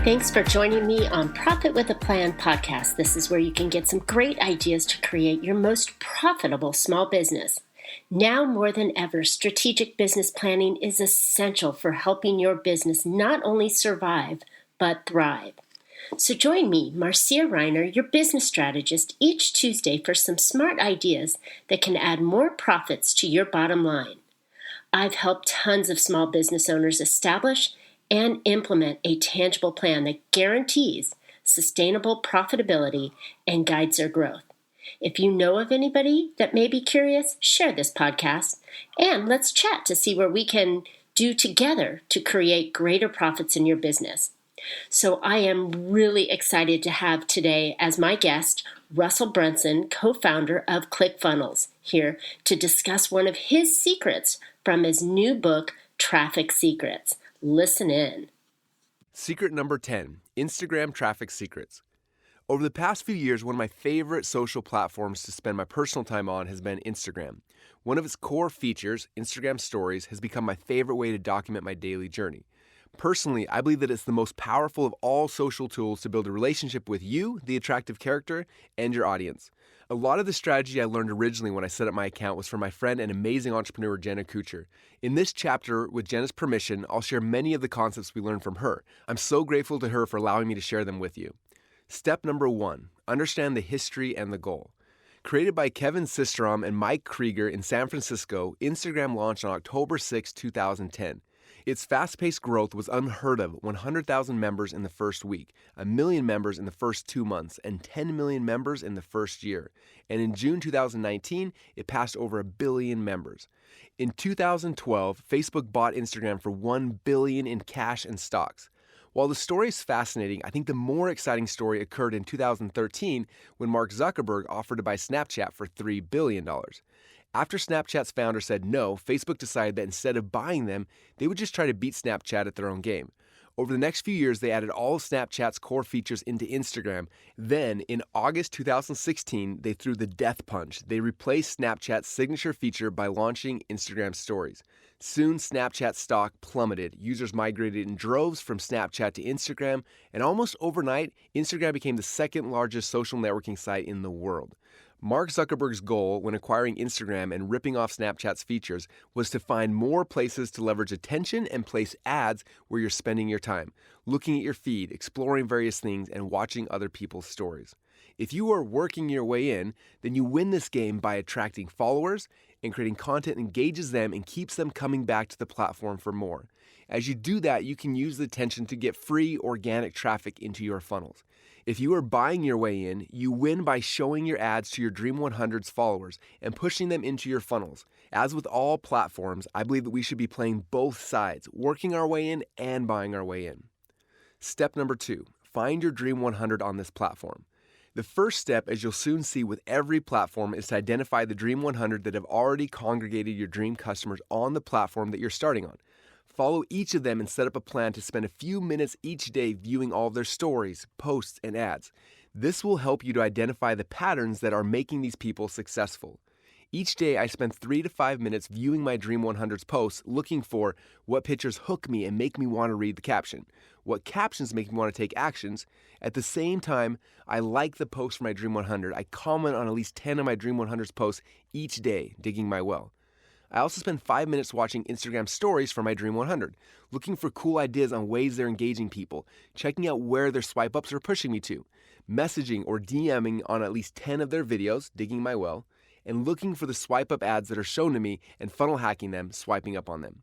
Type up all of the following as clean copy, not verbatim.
Thanks for joining me on Profit with a Plan podcast. This is where you can get some great ideas to create your most profitable small business. Now more than ever, strategic business planning is essential for helping your business not only survive, but thrive. So join me, Marcia, your business strategist, each Tuesday for some smart ideas that can add more profits to your bottom line. I've helped tons of small business owners establish and implement a tangible plan that guarantees sustainable profitability and guides their growth. If you know of anybody that may be curious, share this podcast and let's chat to see what we can do together to create greater profits in your business. So I am really excited to have today as my guest, Russell Brunson, co-founder of ClickFunnels, here to discuss one of his secrets from his new book, Traffic Secrets. Listen in. Secret number 10, Instagram traffic secrets. Over the past few years, one of my favorite social platforms to spend my personal time on has been Instagram. One of its core features, Instagram Stories, has become my favorite way to document my daily journey. Personally, I believe that it's the most powerful of all social tools to build a relationship with you, the attractive character, and your audience. A lot of the strategy I learned originally when I set up my account was from my friend and amazing entrepreneur, Jenna Kuchar. In this chapter, with Jenna's permission, I'll share many of the concepts we learned from her. I'm so grateful to her for allowing me to share them with you. Step number 1, understand the history and the goal. Created by Kevin Systrom and Mike Krieger in San Francisco, Instagram launched on October 6, 2010. Its fast-paced growth was unheard of, 100,000 members in the first week, 1 million members in the first 2 months, and 10 million members in the first year. And in June 2019, it passed over 1 billion members. In 2012, Facebook bought Instagram for $1 billion in cash and stocks. While the story is fascinating, I think the more exciting story occurred in 2013 when Mark Zuckerberg offered to buy Snapchat for $3 billion. After Snapchat's founder said no, Facebook decided that instead of buying them, they would just try to beat Snapchat at their own game. Over the next few years, they added all of Snapchat's core features into Instagram. Then, in August 2016, they threw the death punch. They replaced Snapchat's signature feature by launching Instagram Stories. Soon, Snapchat stock plummeted. Users migrated in droves from Snapchat to Instagram, and almost overnight, Instagram became the second largest social networking site in the world. Mark Zuckerberg's goal when acquiring Instagram and ripping off Snapchat's features was to find more places to leverage attention and place ads where you're spending your time, looking at your feed, exploring various things, and watching other people's stories. If you are working your way in, then you win this game by attracting followers and creating content that engages them and keeps them coming back to the platform for more. As you do that, you can use the attention to get free organic traffic into your funnels. If you are buying your way in, you win by showing your ads to your Dream 100's followers and pushing them into your funnels. As with all platforms, I believe that we should be playing both sides, working our way in and buying our way in. Step number 2, find your Dream 100 on this platform. The first step, as you'll soon see with every platform, is to identify the Dream 100 that have already congregated your dream customers on the platform that you're starting on. Follow each of them and set up a plan to spend a few minutes each day viewing all of their stories, posts, and ads. This will help you to identify the patterns that are making these people successful. Each day, I spend 3 to 5 minutes viewing my Dream 100's posts, looking for what pictures hook me and make me want to read the caption, what captions make me want to take actions. At the same time, I like the posts for my Dream 100. I comment on at least 10 of my Dream 100's posts each day, digging my well. I also spend 5 minutes watching Instagram Stories for my Dream 100, looking for cool ideas on ways they're engaging people, checking out where their swipe ups are pushing me to, messaging or DMing on at least 10 of their videos, digging my well, and looking for the swipe up ads that are shown to me and funnel hacking them, swiping up on them.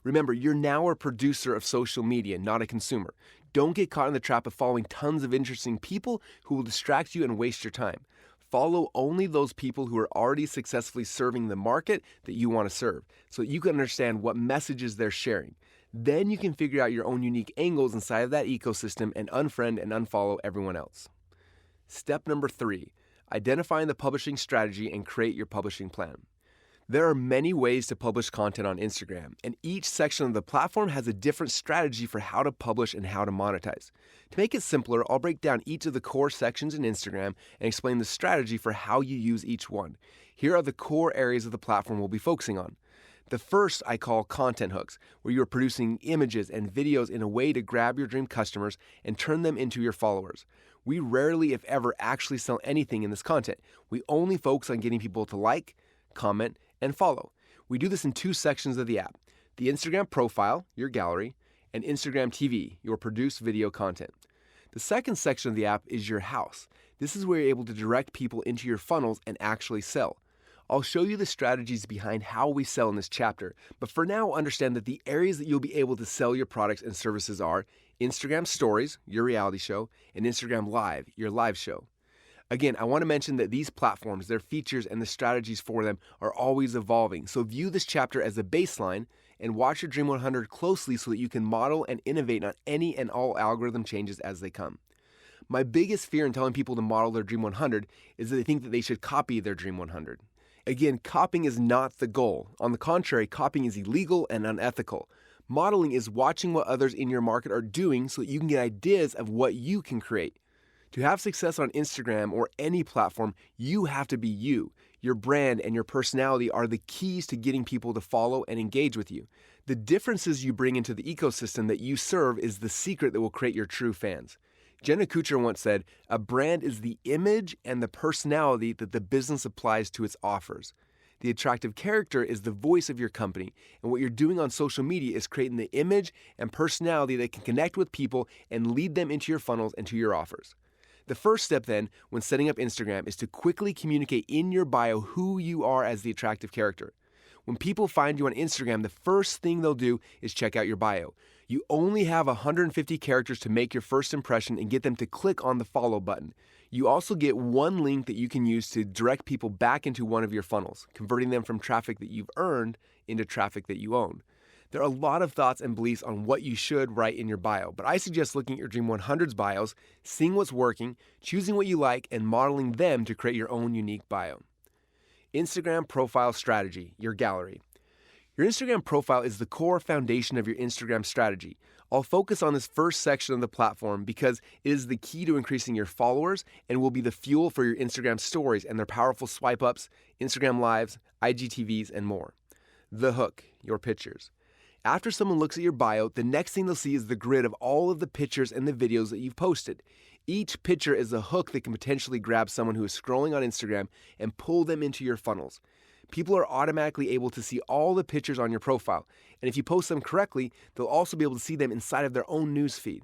Remember, you're now a producer of social media, not a consumer. Don't get caught in the trap of following tons of interesting people who will distract you and waste your time. Follow only those people who are already successfully serving the market that you want to serve so that you can understand what messages they're sharing. Then you can figure out your own unique angles inside of that ecosystem and unfriend and unfollow everyone else. Step number 3, identifying the publishing strategy and create your publishing plan. There are many ways to publish content on Instagram, and each section of the platform has a different strategy for how to publish and how to monetize. To make it simpler, I'll break down each of the core sections in Instagram and explain the strategy for how you use each one. Here are the core areas of the platform we'll be focusing on. The first I call content hooks, where you are producing images and videos in a way to grab your dream customers and turn them into your followers. We rarely, if ever, actually sell anything in this content. We only focus on getting people to like, comment, and follow. We do this in two sections of the app: the Instagram profile, your gallery, and Instagram TV, your produced video content. The second section of the app is your house. This is where you're able to direct people into your funnels and actually sell. I'll show you the strategies behind how we sell in this chapter, but for now, understand that the areas that you'll be able to sell your products and services are Instagram Stories, your reality show, and Instagram Live, your live show. Again, I want to mention that these platforms, their features, and the strategies for them are always evolving, so view this chapter as a baseline and watch your Dream 100 closely so that you can model and innovate on any and all algorithm changes as they come. My biggest fear in telling people to model their Dream 100 is that they think that they should copy their Dream 100. Again, copying is not the goal. On the contrary, copying is illegal and unethical. Modeling is watching what others in your market are doing so that you can get ideas of what you can create. To have success on Instagram or any platform, you have to be you. Your brand and your personality are the keys to getting people to follow and engage with you. The differences you bring into the ecosystem that you serve is the secret that will create your true fans. Jenna Kutcher once said, "A brand is the image and the personality that the business applies to its offers. The attractive character is the voice of your company, and what you're doing on social media is creating the image and personality that can connect with people and lead them into your funnels and to your offers." The first step then, when setting up Instagram, is to quickly communicate in your bio who you are as the attractive character. When people find you on Instagram, the first thing they'll do is check out your bio. You only have 150 characters to make your first impression and get them to click on the follow button. You also get one link that you can use to direct people back into one of your funnels, converting them from traffic that you've earned into traffic that you own. There are a lot of thoughts and beliefs on what you should write in your bio, but I suggest looking at your Dream 100's bios, seeing what's working, choosing what you like, and modeling them to create your own unique bio. Instagram profile strategy, your gallery. Your Instagram profile is the core foundation of your Instagram strategy. I'll focus on this first section of the platform because it is the key to increasing your followers and will be the fuel for your Instagram stories and their powerful swipe ups, Instagram lives, IGTVs, and more. The hook, your pictures. After someone looks at your bio, the next thing they'll see is the grid of all of the pictures and the videos that you've posted. Each picture is a hook that can potentially grab someone who is scrolling on Instagram and pull them into your funnels. People are automatically able to see all the pictures on your profile, and if you post them correctly, they'll also be able to see them inside of their own newsfeed.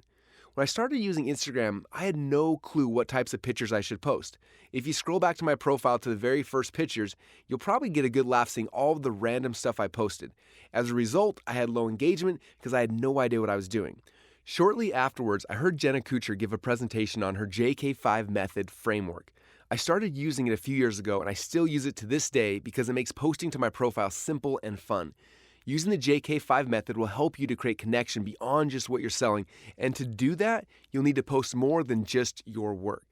When I started using Instagram, I had no clue what types of pictures I should post. If you scroll back to my profile to the very first pictures, you'll probably get a good laugh seeing all of the random stuff I posted. As a result, I had low engagement because I had no idea what I was doing. Shortly afterwards, I heard Jenna Kutcher give a presentation on her JK5 method framework. I started using it a few years ago, and I still use it to this day because it makes posting to my profile simple and fun. Using the JK5 method will help you to create connection beyond just what you're selling, and to do that, you'll need to post more than just your work.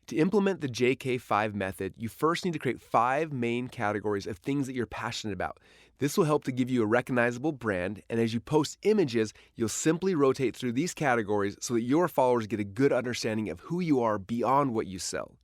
To implement the JK5 method, you first need to create 5 main categories of things that you're passionate about. This will help to give you a recognizable brand, and as you post images, you'll simply rotate through these categories so that your followers get a good understanding of who you are beyond what you sell.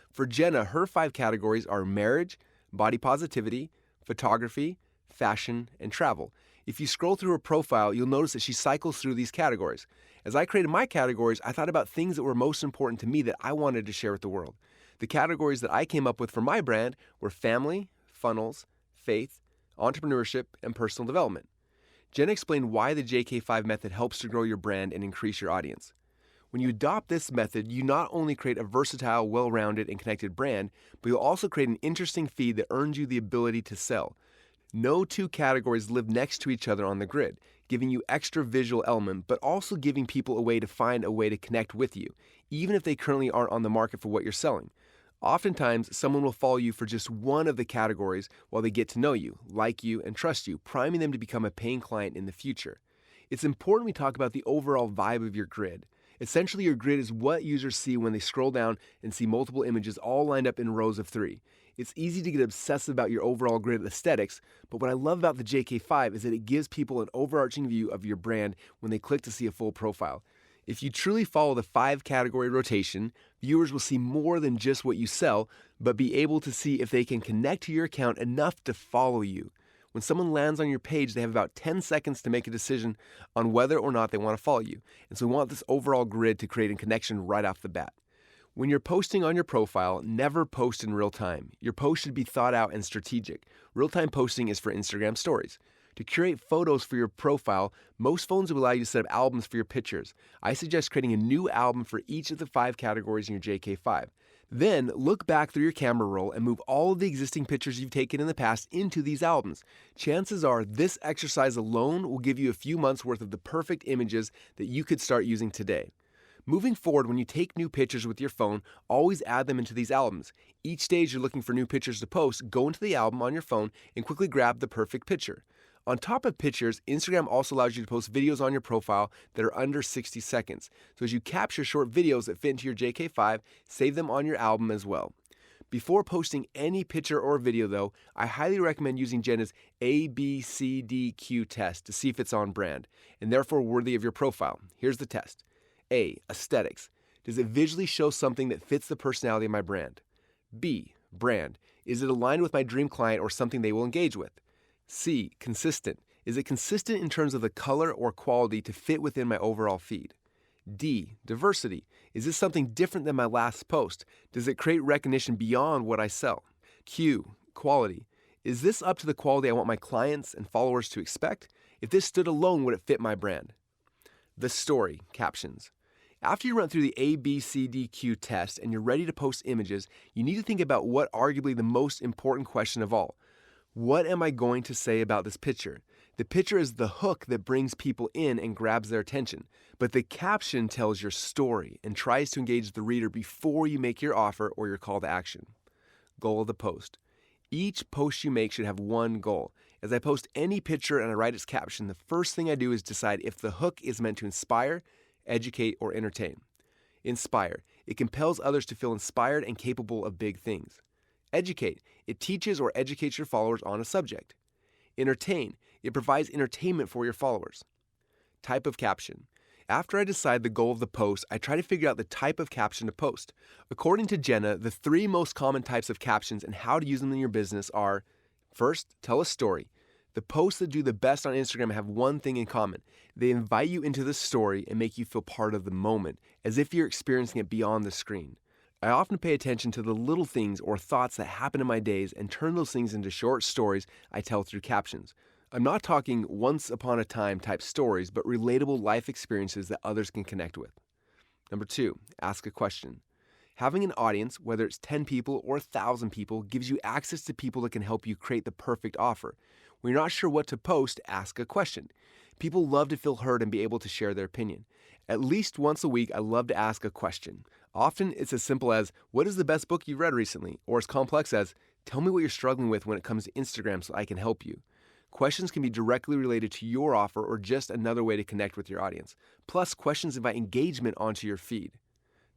For Jenna, her 5 categories are marriage, body positivity, photography, fashion, and travel. If you scroll through her profile, you'll notice that she cycles through these categories. As I created my categories, I thought about things that were most important to me that I wanted to share with the world. The categories that I came up with for my brand were family, funnels, faith, entrepreneurship, and personal development. Jenna explained why the JK5 method helps to grow your brand and increase your audience. When you adopt this method, you not only create a versatile, well-rounded, and connected brand, but you'll also create an interesting feed that earns you the ability to sell. No 2 categories live next to each other on the grid, giving you extra visual element, but also giving people a way to find a way to connect with you, even if they currently aren't on the market for what you're selling. Oftentimes, someone will follow you for just one of the categories while they get to know you, like you, and trust you, priming them to become a paying client in the future. It's important we talk about the overall vibe of your grid. Essentially, your grid is what users see when they scroll down and see multiple images all lined up in rows of 3. It's easy to get obsessive about your overall grid aesthetics, but what I love about the JK5 is that it gives people an overarching view of your brand when they click to see a full profile. If you truly follow the 5-category rotation, viewers will see more than just what you sell, but be able to see if they can connect to your account enough to follow you. When someone lands on your page, they have about 10 seconds to make a decision on whether or not they want to follow you. And so we want this overall grid to create a connection right off the bat. When you're posting on your profile, never post in real time. Your post should be thought out and strategic. Real-time posting is for Instagram stories. To curate photos for your profile, most phones will allow you to set up albums for your pictures. I suggest creating a new album for each of the 5 categories in your JK5. Then look back through your camera roll and move all of the existing pictures you've taken in the past into these albums. Chances are this exercise alone will give you a few months worth of the perfect images that you could start using today. Moving forward, when you take new pictures with your phone, always add them into these albums. Each stage you're looking for new pictures to post, go into the album on your phone and quickly grab the perfect picture. On top of pictures, Instagram also allows you to post videos on your profile that are under 60 seconds. So as you capture short videos that fit into your JK5, save them on your album as well. Before posting any picture or video though, I highly recommend using Jenna's ABCDQ test to see if it's on brand and therefore worthy of your profile. Here's the test. A. Aesthetics. Does it visually show something that fits the personality of my brand? B. Brand. Is it aligned with my dream client or something they will engage with? C. Consistent. Is it consistent in terms of the color or quality to fit within my overall feed? D. Diversity. Is this something different than my last post? Does it create recognition beyond what I sell? Q. Quality. Is this up to the quality I want my clients and followers to expect? If this stood alone, would it fit my brand? The story, captions. After you run through the ABCDQ test and you're ready to post images, you need to think about what arguably the most important question of all. What am I going to say about this picture? The picture is the hook that brings people in and grabs their attention, but the caption tells your story and tries to engage the reader before you make your offer or your call to action. Goal of the post. Each post you make should have one goal. As I post any picture and I write its caption, the first thing I do is decide if the hook is meant to inspire, educate, or entertain. Inspire. It compels others to feel inspired and capable of big things. Educate. It teaches or educates your followers on a subject. Entertain. It provides entertainment for your followers. Type of caption. After I decide the goal of the post, I try to figure out the type of caption to post. According to Jenna, the 3 most common types of captions and how to use them in your business are: first, tell a story. The posts that do the best on Instagram have one thing in common. They invite you into the story and make you feel part of the moment, as if you're experiencing it beyond the screen. I often pay attention to the little things or thoughts that happen in my days and turn those things into short stories I tell through captions. I'm not talking once upon a time type stories, but relatable life experiences that others can connect with. Number 2, ask a question. Having an audience, whether it's 10 people or 1,000 people, gives you access to people that can help you create the perfect offer. When you're not sure what to post, ask a question. People love to feel heard and be able to share their opinion. At least once a week, I love to ask a question. Often it's as simple as, what is the best book you've read recently? Or as complex as, tell me what you're struggling with when it comes to Instagram so I can help you. Questions can be directly related to your offer or just another way to connect with your audience. Plus, questions invite engagement onto your feed.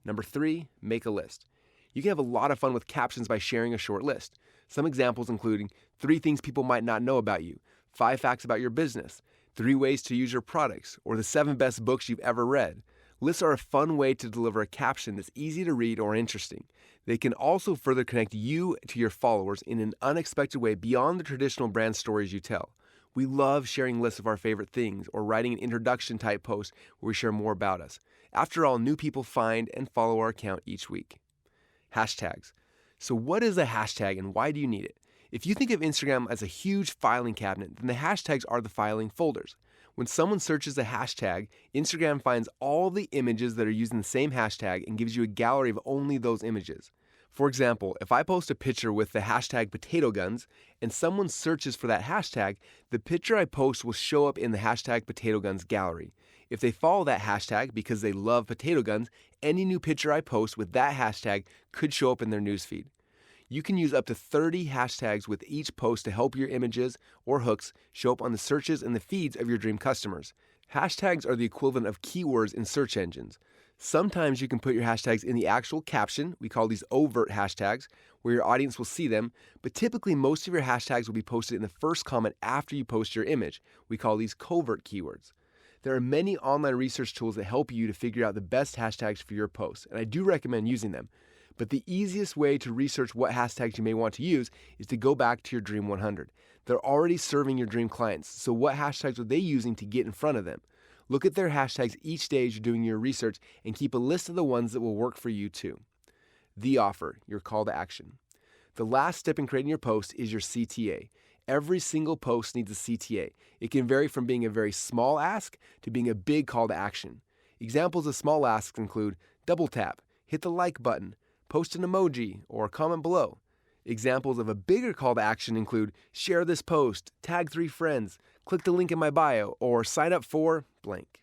Number 3, make a list. You can have a lot of fun with captions by sharing a short list. Some examples including 3 things people might not know about you, 5 facts about your business, 3 ways to use your products, or the 7 best books you've ever read. Lists are a fun way to deliver a caption that's easy to read or interesting. They can also further connect you to your followers in an unexpected way beyond the traditional brand stories you tell. We love sharing lists of our favorite things or writing an introduction type post where we share more about us. After all, new people find and follow our account each week. Hashtags. So what is a hashtag and why do you need it? If you think of Instagram as a huge filing cabinet, then the hashtags are the filing folders. When someone searches a hashtag, Instagram finds all the images that are using the same hashtag and gives you a gallery of only those images. For example, if I post a picture with the hashtag potato guns and someone searches for that hashtag, the picture I post will show up in the hashtag potato guns gallery. If they follow that hashtag because they love potato guns, any new picture I post with that hashtag could show up in their newsfeed. You can use up to 30 hashtags with each post to help your images or hooks show up on the searches and the feeds of your dream customers. Hashtags are the equivalent of keywords in search engines. Sometimes you can put your hashtags in the actual caption, we call these overt hashtags, where your audience will see them, but typically most of your hashtags will be posted in the first comment after you post your image. We call these covert keywords. There are many online research tools that help you to figure out the best hashtags for your posts, and I do recommend using them. But the easiest way to research what hashtags you may want to use is to go back to your Dream 100. They're already serving your dream clients, so what hashtags are they using to get in front of them? Look at their hashtags each day as you're doing your research and keep a list of the ones that will work for you too. The offer, your call to action. The last step in creating your post is your CTA. Every single post needs a CTA. It can vary from being a very small ask to being a big call to action. Examples of small asks include double tap, hit the like button, post an emoji, or comment below. Examples of a bigger call to action include share this post, tag 3 friends, click the link in my bio, or sign up for blank.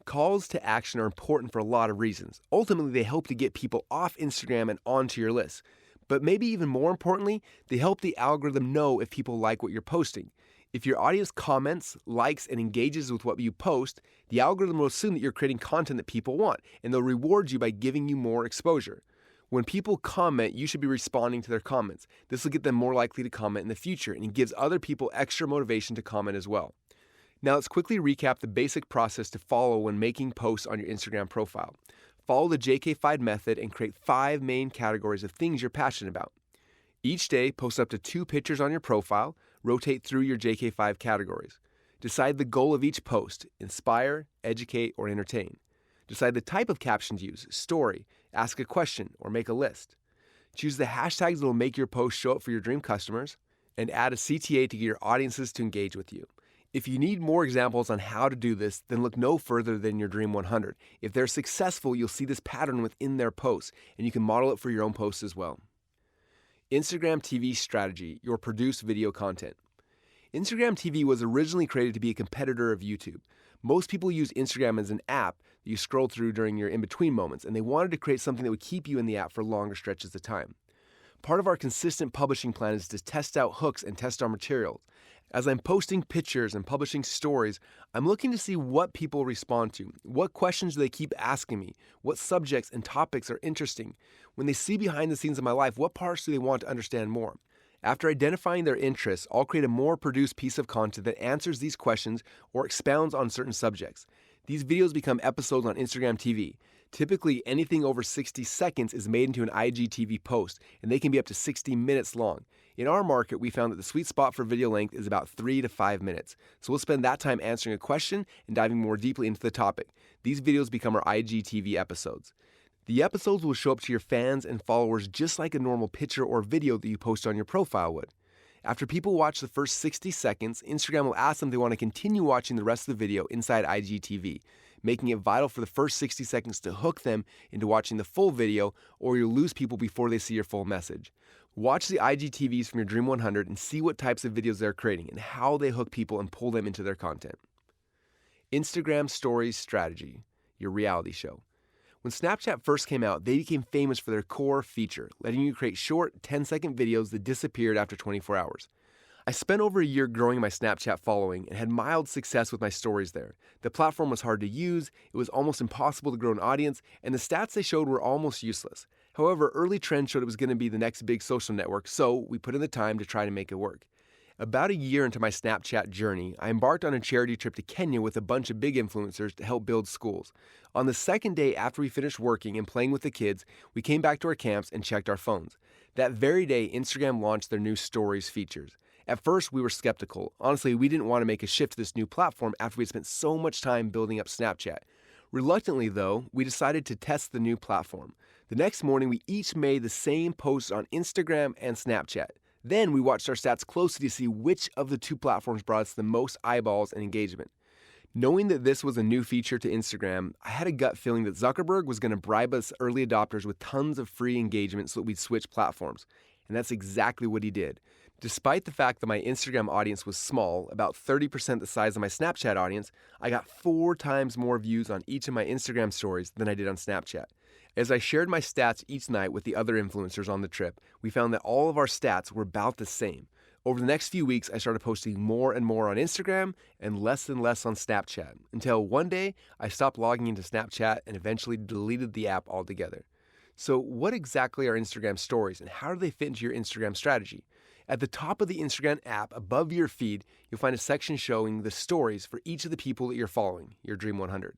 Calls to action are important for a lot of reasons. Ultimately, they help to get people off Instagram and onto your list. But maybe even more importantly, they help the algorithm know if people like what you're posting. If your audience comments, likes, and engages with what you post, the algorithm will assume that you're creating content that people want, and they'll reward you by giving you more exposure. When people comment, you should be responding to their comments. This will get them more likely to comment in the future, and it gives other people extra motivation to comment as well. Now let's quickly recap the basic process to follow when making posts on your Instagram profile. Follow the JK5 method and create 5 main categories of things you're passionate about. Each day, post up to 2 pictures on your profile, rotate through your JK5 categories. Decide the goal of each post, inspire, educate, or entertain. Decide the type of caption to use, story, ask a question, or make a list. Choose the hashtags that will make your post show up for your dream customers, and add a CTA to get your audiences to engage with you. If you need more examples on how to do this, then look no further than your Dream 100. If they're successful, you'll see this pattern within their posts, and you can model it for your own posts as well. Instagram TV strategy, your produced video content. Instagram TV was originally created to be a competitor of YouTube. Most people use Instagram as an app that you scroll through during your in-between moments, and they wanted to create something that would keep you in the app for longer stretches of time. Part of our consistent publishing plan is to test out hooks and test our materials. As I'm posting pictures and publishing stories, I'm looking to see what people respond to. What questions do they keep asking me? What subjects and topics are interesting? When they see behind the scenes of my life, what parts do they want to understand more? After identifying their interests, I'll create a more produced piece of content that answers these questions or expounds on certain subjects. These videos become episodes on Instagram TV. Typically, anything over 60 seconds is made into an IGTV post, and they can be up to 60 minutes long. In our market, we found that the sweet spot for video length is about 3 to 5 minutes. So we'll spend that time answering a question and diving more deeply into the topic. These videos become our IGTV episodes. The episodes will show up to your fans and followers just like a normal picture or video that you post on your profile would. After people watch the first 60 seconds, Instagram will ask them if they want to continue watching the rest of the video inside IGTV, making it vital for the first 60 seconds to hook them into watching the full video, or you'll lose people before they see your full message. Watch the IGTVs from your Dream 100 and see what types of videos they're creating and how they hook people and pull them into their content. Instagram Stories Strategy, your reality show. When Snapchat first came out, they became famous for their core feature, letting you create short 10-second videos that disappeared after 24 hours. I spent over a year growing my Snapchat following and had mild success with my stories there. The platform was hard to use, it was almost impossible to grow an audience, and the stats they showed were almost useless. However, early trends showed it was going to be the next big social network, so we put in the time to try to make it work. About a year into my Snapchat journey, I embarked on a charity trip to Kenya with a bunch of big influencers to help build schools. On the second day after we finished working and playing with the kids, we came back to our camps and checked our phones. That very day, Instagram launched their new Stories features. At first, we were skeptical. Honestly, we didn't want to make a shift to this new platform after we had spent so much time building up Snapchat. Reluctantly, though, we decided to test the new platform. The next morning, we each made the same posts on Instagram and Snapchat. Then we watched our stats closely to see which of the two platforms brought us the most eyeballs and engagement. Knowing that this was a new feature to Instagram, I had a gut feeling that Zuckerberg was going to bribe us early adopters with tons of free engagement so that we'd switch platforms. And that's exactly what he did. Despite the fact that my Instagram audience was small, about 30% the size of my Snapchat audience, I got 4 times more views on each of my Instagram stories than I did on Snapchat. As I shared my stats each night with the other influencers on the trip, we found that all of our stats were about the same. Over the next few weeks, I started posting more and more on Instagram and less on Snapchat, until one day I stopped logging into Snapchat and eventually deleted the app altogether. So what exactly are Instagram stories and how do they fit into your Instagram strategy? At the top of the Instagram app, above your feed, you'll find a section showing the stories for each of the people that you're following, your Dream 100.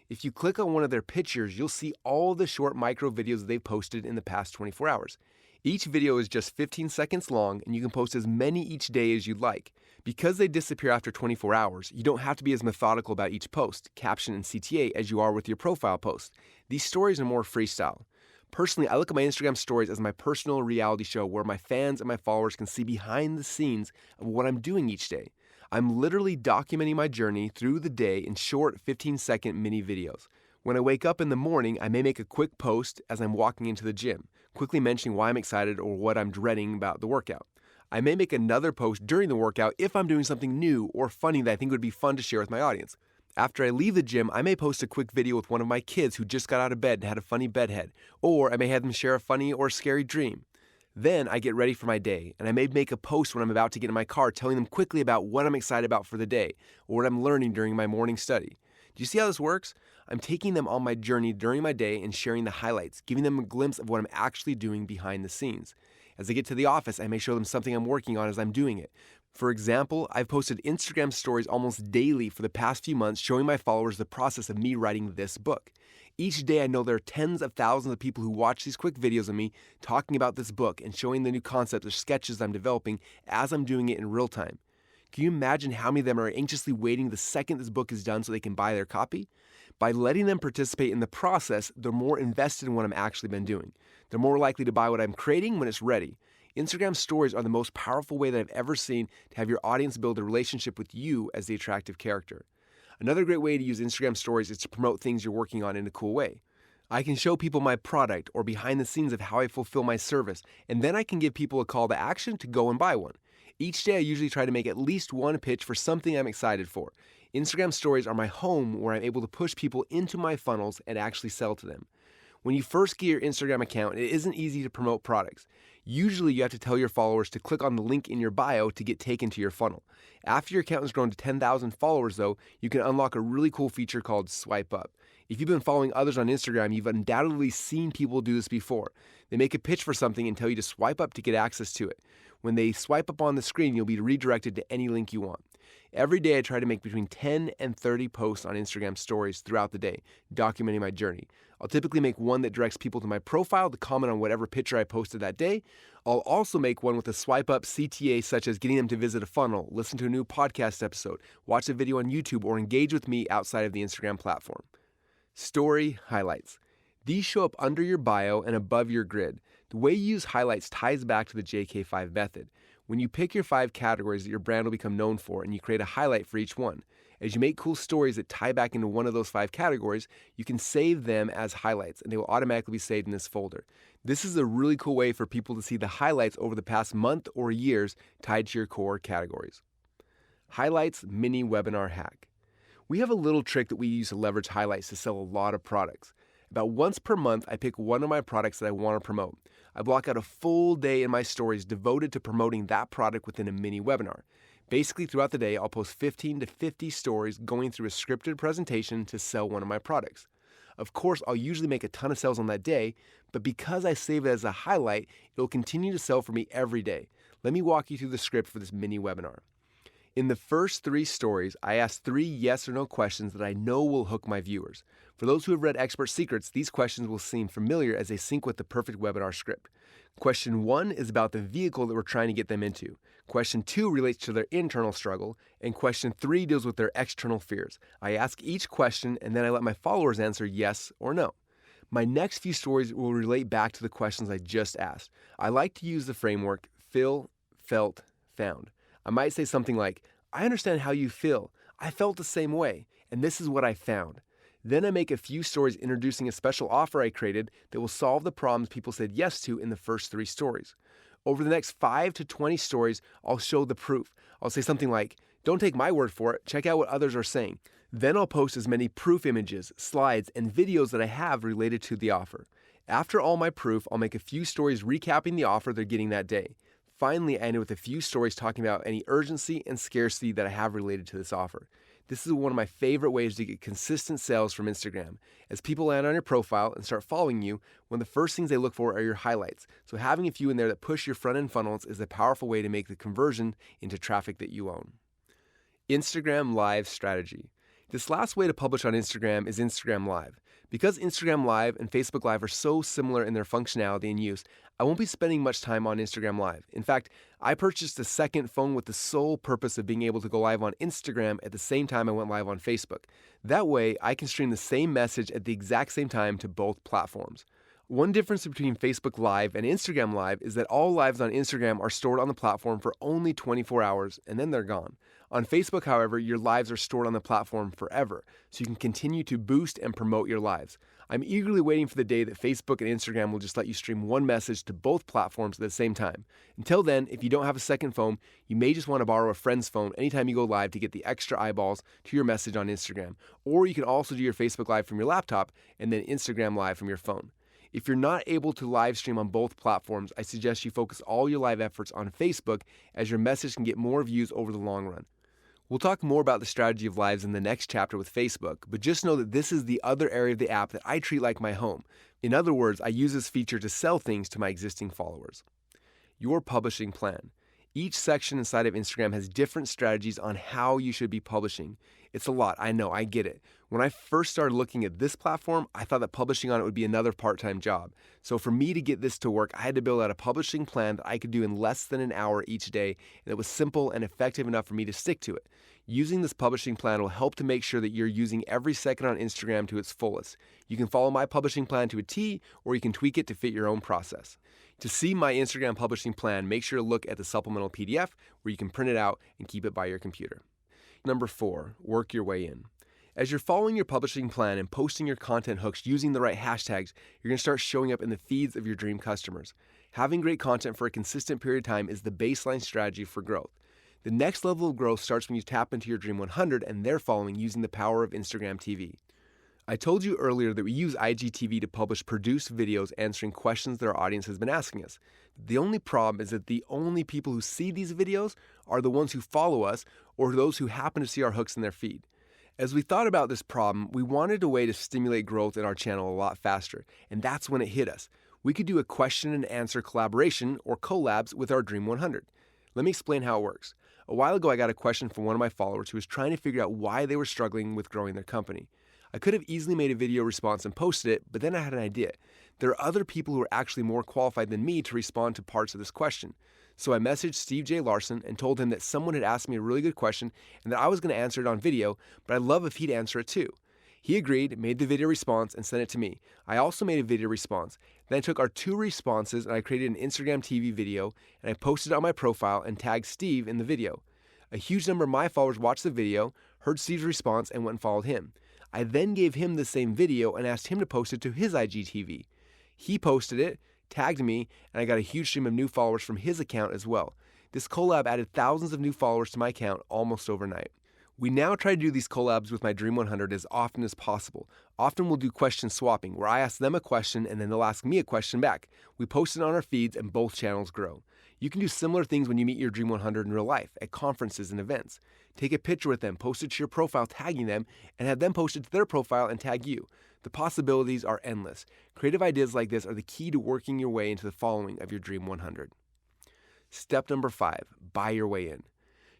If you click on one of their pictures, you'll see all the short micro videos they've posted in the past 24 hours. Each video is just 15 seconds long, and you can post as many each day as you'd like. Because they disappear after 24 hours, you don't have to be as methodical about each post, caption, and CTA as you are with your profile post. These stories are more freestyle. Personally, I look at my Instagram stories as my personal reality show where my fans and my followers can see behind the scenes of what I'm doing each day. I'm literally documenting my journey through the day in short 15-second mini videos. When I wake up in the morning, I may make a quick post as I'm walking into the gym, quickly mentioning why I'm excited or what I'm dreading about the workout. I may make another post during the workout if I'm doing something new or funny that I think would be fun to share with my audience. After I leave the gym, I may post a quick video with one of my kids who just got out of bed and had a funny bedhead, or I may have them share a funny or scary dream. Then I get ready for my day, and I may make a post when I'm about to get in my car telling them quickly about what I'm excited about for the day, or what I'm learning during my morning study. Do you see how this works? I'm taking them on my journey during my day and sharing the highlights, giving them a glimpse of what I'm actually doing behind the scenes. As they get to the office, I may show them something I'm working on as I'm doing it. For example, I've posted Instagram stories almost daily for the past few months showing my followers the process of me writing this book. Each day I know there are tens of thousands of people who watch these quick videos of me talking about this book and showing the new concepts or sketches I'm developing as I'm doing it in real time. Can you imagine how many of them are anxiously waiting the second this book is done so they can buy their copy? By letting them participate in the process, they're more invested in what I'm actually been doing. They're more likely to buy what I'm creating when it's ready. Instagram stories are the most powerful way that I've ever seen to have your audience build a relationship with you as the attractive character. Another great way to use Instagram stories is to promote things you're working on in a cool way. I can show people my product or behind the scenes of how I fulfill my service, and then I can give people a call to action to go and buy one. Each day I usually try to make at least one pitch for something I'm excited for. Instagram stories are my home where I'm able to push people into my funnels and actually sell to them. When you first get your Instagram account, it isn't easy to promote products. Usually you have to tell your followers to click on the link in your bio to get taken to your funnel. After your account has grown to 10,000 followers though, you can unlock a really cool feature called Swipe Up. If you've been following others on Instagram, you've undoubtedly seen people do this before. They make a pitch for something and tell you to swipe up to get access to it. When they swipe up on the screen, you'll be redirected to any link you want. Every day I try to make between 10 and 30 posts on Instagram stories throughout the day, documenting my journey. I'll typically make one that directs people to my profile to comment on whatever picture I posted that day. I'll also make one with a swipe up CTA such as getting them to visit a funnel, listen to a new podcast episode, watch a video on YouTube, or engage with me outside of the Instagram platform. Story highlights. These show up under your bio and above your grid. The way you use highlights ties back to the JK5 method. When you pick your 5 categories that your brand will become known for and you create a highlight for each one, as you make cool stories that tie back into one of those 5 categories, you can save them as highlights and they will automatically be saved in this folder. This is a really cool way for people to see the highlights over the past month or years tied to your core categories. Highlights mini webinar hack. We have a little trick that we use to leverage highlights to sell a lot of products. About once per month, I pick one of my products that I want to promote. I block out a full day in my stories devoted to promoting that product within a mini webinar. Basically, throughout the day, I'll post 15 to 50 stories going through a scripted presentation to sell one of my products. Of course, I'll usually make a ton of sales on that day, but because I save it as a highlight, it'll continue to sell for me every day. Let me walk you through the script for this mini webinar. In the first 3 stories, I ask 3 yes or no questions that I know will hook my viewers. For those who have read Expert Secrets, these questions will seem familiar as they sync with the perfect webinar script. Question 1 is about the vehicle that we're trying to get them into. Question 2 relates to their internal struggle, and question 3 deals with their external fears. I ask each question, and then I let my followers answer yes or no. My next few stories will relate back to the questions I just asked. I like to use the framework feel, felt, found. I might say something like, I understand how you feel. I felt the same way, and this is what I found. Then I make a few stories introducing a special offer I created that will solve the problems people said yes to in the first 3 stories. Over the next 5 to 20 stories, I'll show the proof. I'll say something like, don't take my word for it, check out what others are saying. Then I'll post as many proof images, slides, and videos that I have related to the offer. After all my proof, I'll make a few stories recapping the offer they're getting that day. Finally, I end with a few stories talking about any urgency and scarcity that I have related to this offer. This is one of my favorite ways to get consistent sales from Instagram. As people land on your profile and start following you, one of the first things they look for are your highlights. So having a few in there that push your front-end funnels is a powerful way to make the conversion into traffic that you own. Instagram Live strategy. This last way to publish on Instagram is Instagram Live. Because Instagram Live and Facebook Live are so similar in their functionality and use, I won't be spending much time on Instagram Live. In fact, I purchased a second phone with the sole purpose of being able to go live on Instagram at the same time I went live on Facebook. That way, I can stream the same message at the exact same time to both platforms. One difference between Facebook Live and Instagram Live is that all lives on Instagram are stored on the platform for only 24 hours, and then they're gone. On Facebook, however, your lives are stored on the platform forever, so you can continue to boost and promote your lives. I'm eagerly waiting for the day that Facebook and Instagram will just let you stream one message to both platforms at the same time. Until then, if you don't have a second phone, you may just want to borrow a friend's phone anytime you go live to get the extra eyeballs to your message on Instagram. Or you can also do your Facebook Live from your laptop and then Instagram Live from your phone. If you're not able to live stream on both platforms, I suggest you focus all your live efforts on Facebook, as your message can get more views over the long run. We'll talk more about the strategy of lives in the next chapter with Facebook, but just know that this is the other area of the app that I treat like my home. In other words, I use this feature to sell things to my existing followers. Your publishing plan. Each section inside of Instagram has different strategies on how you should be publishing. It's a lot, I know, I get it. When I first started looking at this platform, I thought that publishing on it would be another part-time job. So for me to get this to work, I had to build out a publishing plan that I could do in less than an hour each day, and it was simple and effective enough for me to stick to it. Using this publishing plan will help to make sure that you're using every second on Instagram to its fullest. You can follow my publishing plan to a T, or you can tweak it to fit your own process. To see my Instagram publishing plan, make sure to look at the supplemental PDF where you can print it out and keep it by your computer. Number 4, work your way in. As you're following your publishing plan and posting your content hooks using the right hashtags, you're going to start showing up in the feeds of your dream customers. Having great content for a consistent period of time is the baseline strategy for growth. The next level of growth starts when you tap into your Dream 100 and their following using the power of Instagram TV. I told you earlier that we use IGTV to publish produced videos answering questions that our audience has been asking us. The only problem is that the only people who see these videos are the ones who follow us or those who happen to see our hooks in their feed. As we thought about this problem, we wanted a way to stimulate growth in our channel a lot faster, and that's when it hit us. We could do a question and answer collaboration or collabs with our Dream 100. Let me explain how it works. A while ago, I got a question from one of my followers who was trying to figure out why they were struggling with growing their company. I could have easily made a video response and posted it, but then I had an idea. There are other people who are actually more qualified than me to respond to parts of this question. So I messaged Steve J. Larson and told him that someone had asked me a really good question and that I was going to answer it on video, but I'd love if he'd answer it too. He agreed, made the video response, and sent it to me. I also made a video response. Then I took our 2 responses and I created an Instagram TV video and I posted it on my profile and tagged Steve in the video. A huge number of my followers watched the video, heard Steve's response, and went and followed him. I then gave him the same video and asked him to post it to his IGTV. He posted it, tagged me, and I got a huge stream of new followers from his account as well. This collab added thousands of new followers to my account almost overnight. We now try to do these collabs with my Dream 100 as often as possible. Often we'll do question swapping, where I ask them a question and then they'll ask me a question back. We post it on our feeds and both channels grow. You can do similar things when you meet your Dream 100 in real life, at conferences and events. Take a picture with them, post it to your profile tagging them, and have them post it to their profile and tag you. The possibilities are endless. Creative ideas like this are the key to working your way into the following of your Dream 100. Step number 5, buy your way in.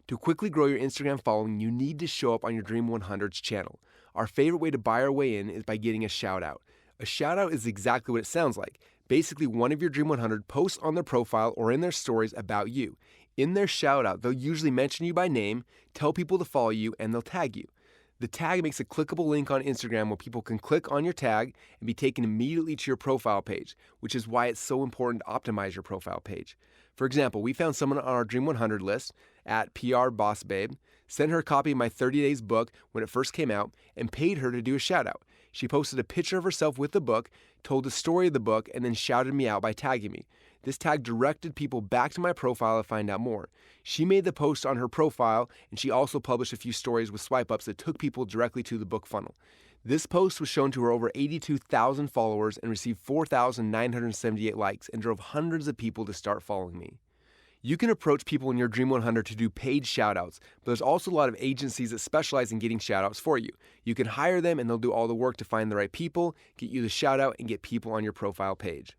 To quickly grow your Instagram following, you need to show up on your Dream 100's channel. Our favorite way to buy our way in is by getting a shout out. A shout out is exactly what it sounds like. Basically, one of your Dream 100 posts on their profile or in their stories about you. In their shout out, they'll usually mention you by name, tell people to follow you, and they'll tag you. The tag makes a clickable link on Instagram where people can click on your tag and be taken immediately to your profile page, which is why it's so important to optimize your profile page. For example, we found someone on our Dream 100 list at PR Boss Babe, sent her a copy of my 30 Days book when it first came out, and paid her to do a shout out. She posted a picture of herself with the book, told the story of the book, and then shouted me out by tagging me. This tag directed people back to my profile to find out more. She made the post on her profile, and she also published a few stories with swipe ups that took people directly to the book funnel. This post was shown to her over 82,000 followers and received 4,978 likes and drove hundreds of people to start following me. You can approach people in your Dream 100 to do paid shoutouts, but there's also a lot of agencies that specialize in getting shoutouts for you. You can hire them and they'll do all the work to find the right people, get you the shoutout, and get people on your profile page.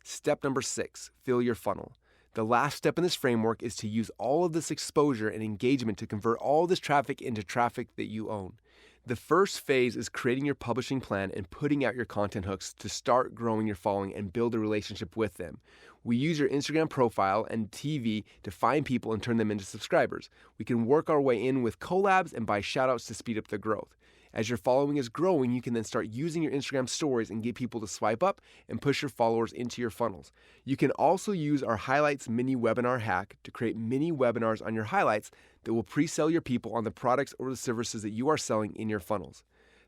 Step number 6, fill your funnel. The last step in this framework is to use all of this exposure and engagement to convert all this traffic into traffic that you own. The first phase is creating your publishing plan and putting out your content hooks to start growing your following and build a relationship with them. We use your Instagram profile and TV to find people and turn them into subscribers. We can work our way in with collabs and buy shoutouts to speed up the growth. As your following is growing, you can then start using your Instagram stories and get people to swipe up and push your followers into your funnels. You can also use our Highlights mini webinar hack to create mini webinars on your highlights that will pre-sell your people on the products or the services that you are selling in your funnels.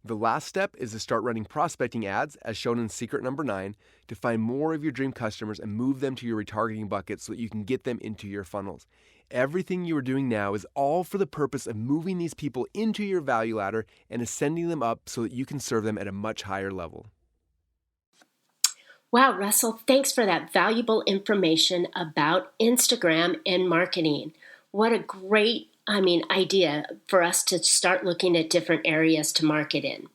The last step is to start running prospecting ads, as shown in secret number 9, to find more of your dream customers and move them to your retargeting bucket so that you can get them into your funnels. Everything you are doing now is all for the purpose of moving these people into your value ladder and ascending them up so that you can serve them at a much higher level. Wow, Russell, thanks for that valuable information about Instagram and marketing. What a great idea for us to start looking at different areas to market in.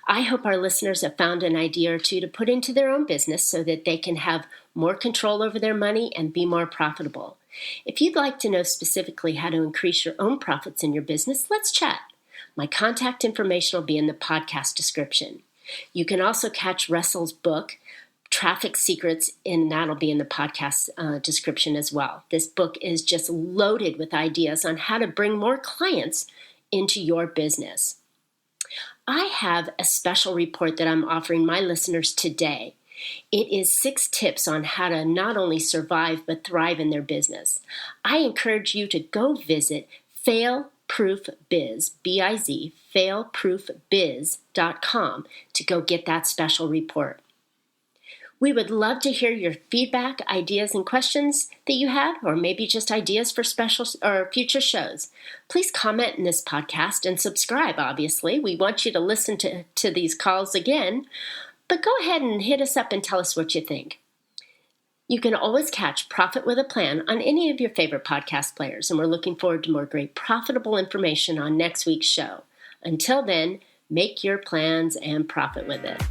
I hope our listeners have found an idea or two to put into their own business so that they can have more control over their money and be more profitable. If you'd like to know specifically how to increase your own profits in your business, let's chat. My contact information will be in the podcast description. You can also catch Russell's book, Traffic Secrets, and that'll be in the podcast description as well. This book is just loaded with ideas on how to bring more clients into your business. I have a special report that I'm offering my listeners today. It is 6 tips on how to not only survive but thrive in their business. I encourage you to go visit failproofbiz, B-I-Z, failproofbiz.com to go get that special report. We would love to hear your feedback, ideas, and questions that you have, or maybe just ideas for special or future shows. Please comment in this podcast and subscribe, obviously. We want you to listen to these calls again, but go ahead and hit us up and tell us what you think. You can always catch Profit with a Plan on any of your favorite podcast players, and we're looking forward to more great profitable information on next week's show. Until then, make your plans and profit with it.